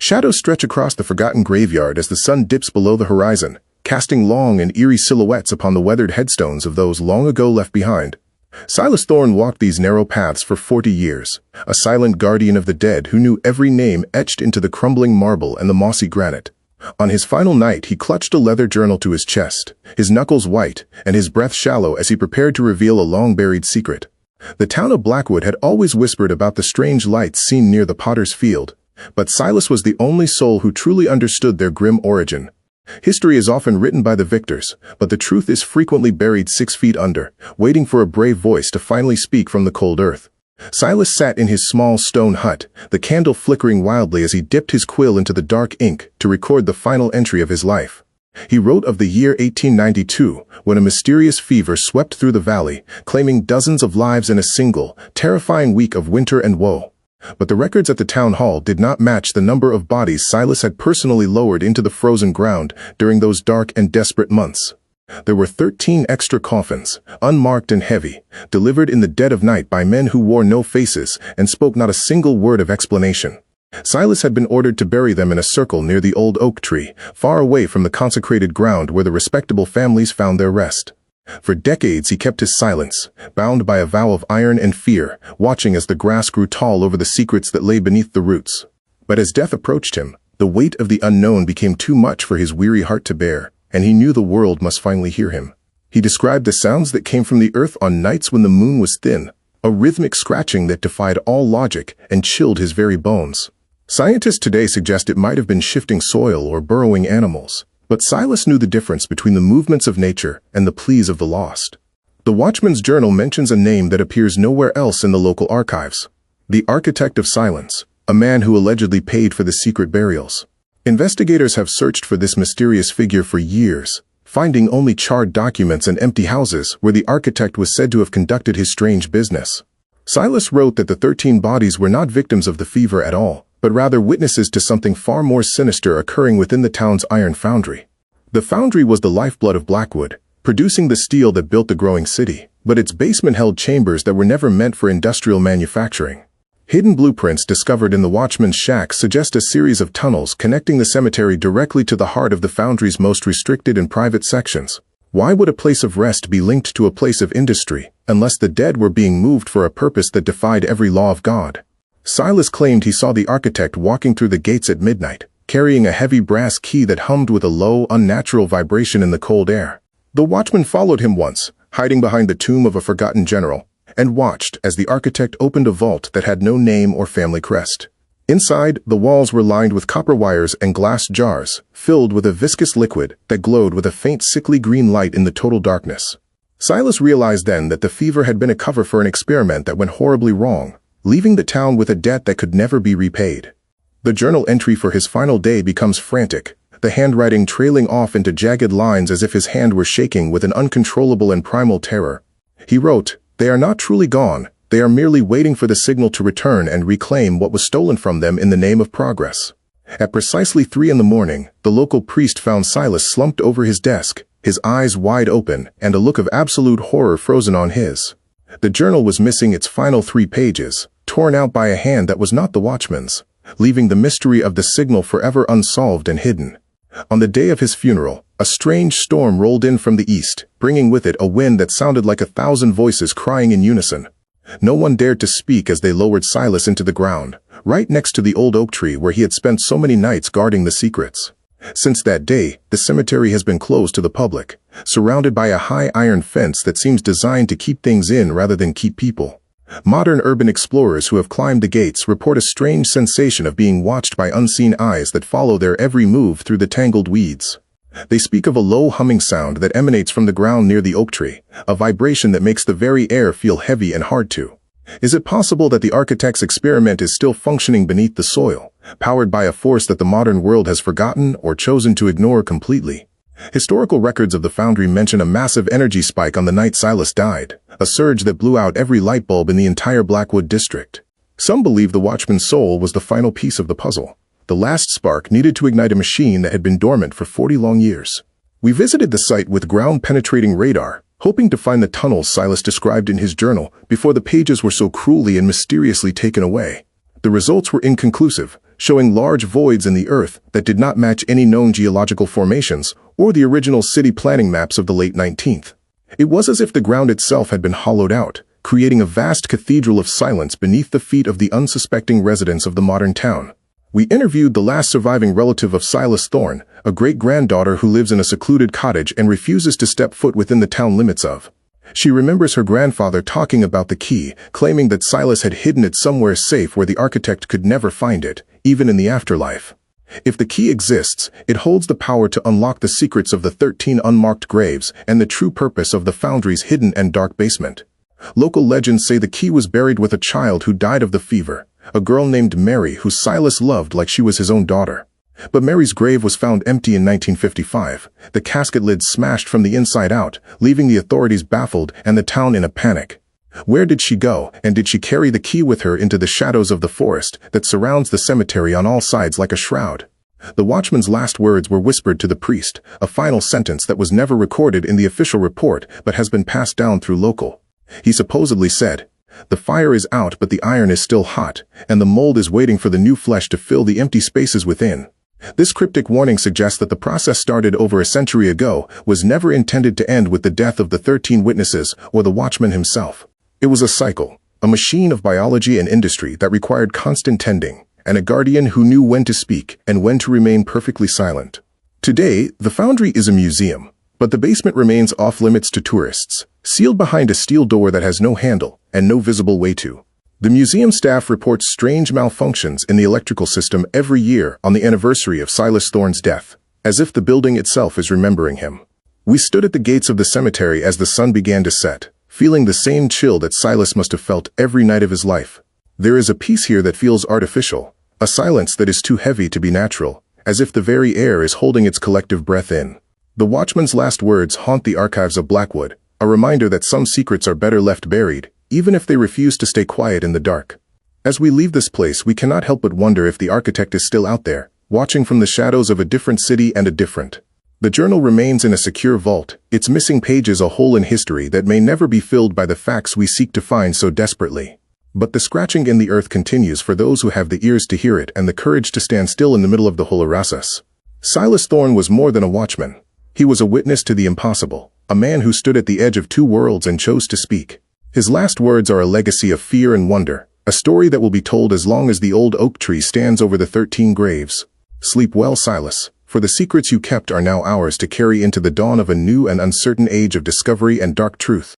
Shadows stretch across the forgotten graveyard as the sun dips below the horizon, casting long and eerie silhouettes upon the weathered headstones of those long ago left behind. Silas Thorne walked these narrow paths for 40 years, a silent guardian of the dead who knew every name etched into the crumbling marble and the mossy granite. On his final night, he clutched a leather journal to his chest, his knuckles white and his breath shallow as he prepared to reveal a long-buried secret. The town of Blackwood had always whispered about the strange lights seen near the Potter's Field, but Silas was the only soul who truly understood their grim origin. History is often written by the victors, but the truth is frequently buried 6 feet under, waiting for a brave voice to finally speak from the cold earth. Silas sat in his small stone hut, the candle flickering wildly as he dipped his quill into the dark ink to record the final entry of his life. He wrote of the year 1892, when a mysterious fever swept through the valley, claiming dozens of lives in a single, terrifying week of winter and woe. But the records at the town hall did not match the number of bodies Silas had personally lowered into the frozen ground during those dark and desperate months. There were 13 extra coffins, unmarked and heavy, delivered in the dead of night by men who wore no faces and spoke not a single word of explanation. Silas had been ordered to bury them in a circle near the old oak tree, far away from the consecrated ground where the respectable families found their rest. For decades he kept his silence, bound by a vow of iron and fear, watching as the grass grew tall over the secrets that lay beneath the roots. But as death approached him, the weight of the unknown became too much for his weary heart to bear, and he knew the world must finally hear him. He described the sounds that came from the earth on nights when the moon was thin, a rhythmic scratching that defied all logic and chilled his very bones. Scientists today suggest it might have been shifting soil or burrowing animals. But Silas knew the difference between the movements of nature and the pleas of the lost. The Watchman's journal mentions a name that appears nowhere else in the local archives: the Architect of Silence, a man who allegedly paid for the secret burials. Investigators have searched for this mysterious figure for years, finding only charred documents and empty houses where the architect was said to have conducted his strange business. Silas wrote that the 13 bodies were not victims of the fever at all, but rather witnesses to something far more sinister occurring within the town's iron foundry. The foundry was the lifeblood of Blackwood, producing the steel that built the growing city, but its basement held chambers that were never meant for industrial manufacturing. Hidden blueprints discovered in the Watchman's shack suggest a series of tunnels connecting the cemetery directly to the heart of the foundry's most restricted and private sections. Why would a place of rest be linked to a place of industry, unless the dead were being moved for a purpose that defied every law of God? Silas claimed he saw the architect walking through the gates at midnight, carrying a heavy brass key that hummed with a low, unnatural vibration in the cold air. The Watchman followed him once, hiding behind the tomb of a forgotten general, and watched as the architect opened a vault that had no name or family crest. Inside, the walls were lined with copper wires and glass jars, filled with a viscous liquid that glowed with a faint sickly green light in the total darkness. Silas realized then that the fever had been a cover for an experiment that went horribly wrong, leaving the town with a debt that could never be repaid. The journal entry for his final day becomes frantic, the handwriting trailing off into jagged lines as if his hand were shaking with an uncontrollable and primal terror. He wrote, "They are not truly gone, they are merely waiting for the signal to return and reclaim what was stolen from them in the name of progress." At precisely 3 in the morning, the local priest found Silas slumped over his desk, his eyes wide open and a look of absolute horror frozen on his. The journal was missing its final 3 pages, torn out by a hand that was not the Watchman's, leaving the mystery of the signal forever unsolved and hidden. On the day of his funeral, a strange storm rolled in from the east, bringing with it a wind that sounded like 1,000 voices crying in unison. No one dared to speak as they lowered Silas into the ground, right next to the old oak tree where he had spent so many nights guarding the secrets. Since that day, the cemetery has been closed to the public, surrounded by a high iron fence that seems designed to keep things in rather than keep people. Modern urban explorers who have climbed the gates report a strange sensation of being watched by unseen eyes that follow their every move through the tangled weeds. They speak of a low humming sound that emanates from the ground near the oak tree, a vibration that makes the very air feel heavy and hard to. Is it possible that the architect's experiment is still functioning beneath the soil, powered by a force that the modern world has forgotten or chosen to ignore completely? Historical records of the foundry mention a massive energy spike on the night Silas died, a surge that blew out every light bulb in the entire Blackwood district. Some believe the Watchman's soul was the final piece of the puzzle, the last spark needed to ignite a machine that had been dormant for 40 long years. We visited the site with ground-penetrating radar, hoping to find the tunnels Silas described in his journal before the pages were so cruelly and mysteriously taken away. The results were inconclusive, showing large voids in the earth that did not match any known geological formations or the original city planning maps of the late 19th. It was as if the ground itself had been hollowed out, creating a vast cathedral of silence beneath the feet of the unsuspecting residents of the modern town. We interviewed the last surviving relative of Silas Thorne, a great-granddaughter who lives in a secluded cottage and refuses to step foot within the town limits of. She remembers her grandfather talking about the key, claiming that Silas had hidden it somewhere safe where the architect could never find it, even in the afterlife. If the key exists, it holds the power to unlock the secrets of the 13 unmarked graves and the true purpose of the foundry's hidden and dark basement. Local legends say the key was buried with a child who died of the fever, a girl named Mary who Silas loved like she was his own daughter. But Mary's grave was found empty in 1955, the casket lid smashed from the inside out, leaving the authorities baffled and the town in a panic. Where did she go, and did she carry the key with her into the shadows of the forest that surrounds the cemetery on all sides like a shroud? The watchman's last words were whispered to the priest, a final sentence that was never recorded in the official report but has been passed down through local. He supposedly said, "The fire is out but the iron is still hot, and the mold is waiting for the new flesh to fill the empty spaces within." This cryptic warning suggests that the process started over a century ago was never intended to end with the death of the 13 witnesses or the watchman himself. It was a cycle, a machine of biology and industry that required constant tending, and a guardian who knew when to speak and when to remain perfectly silent. Today, the foundry is a museum, but the basement remains off-limits to tourists, sealed behind a steel door that has no handle and no visible way to. The museum staff reports strange malfunctions in the electrical system every year on the anniversary of Silas Thorne's death, as if the building itself is remembering him. We stood at the gates of the cemetery as the sun began to set, feeling the same chill that Silas must have felt every night of his life. There is a peace here that feels artificial, a silence that is too heavy to be natural, as if the very air is holding its collective breath in. The watchman's last words haunt the archives of Blackwood, a reminder that some secrets are better left buried, even if they refuse to stay quiet in the dark. As we leave this place, we cannot help but wonder if the architect is still out there, watching from the shadows of a different city and a different. The journal remains in a secure vault, its missing pages a hole in history that may never be filled by the facts we seek to find so desperately. But the scratching in the earth continues for those who have the ears to hear it and the courage to stand still in the middle of the Holorasus. Silas Thorne was more than a watchman. He was a witness to the impossible, a man who stood at the edge of two worlds and chose to speak. His last words are a legacy of fear and wonder, a story that will be told as long as the old oak tree stands over the 13 graves. Sleep well, Silas, for the secrets you kept are now ours to carry into the dawn of a new and uncertain age of discovery and dark truth.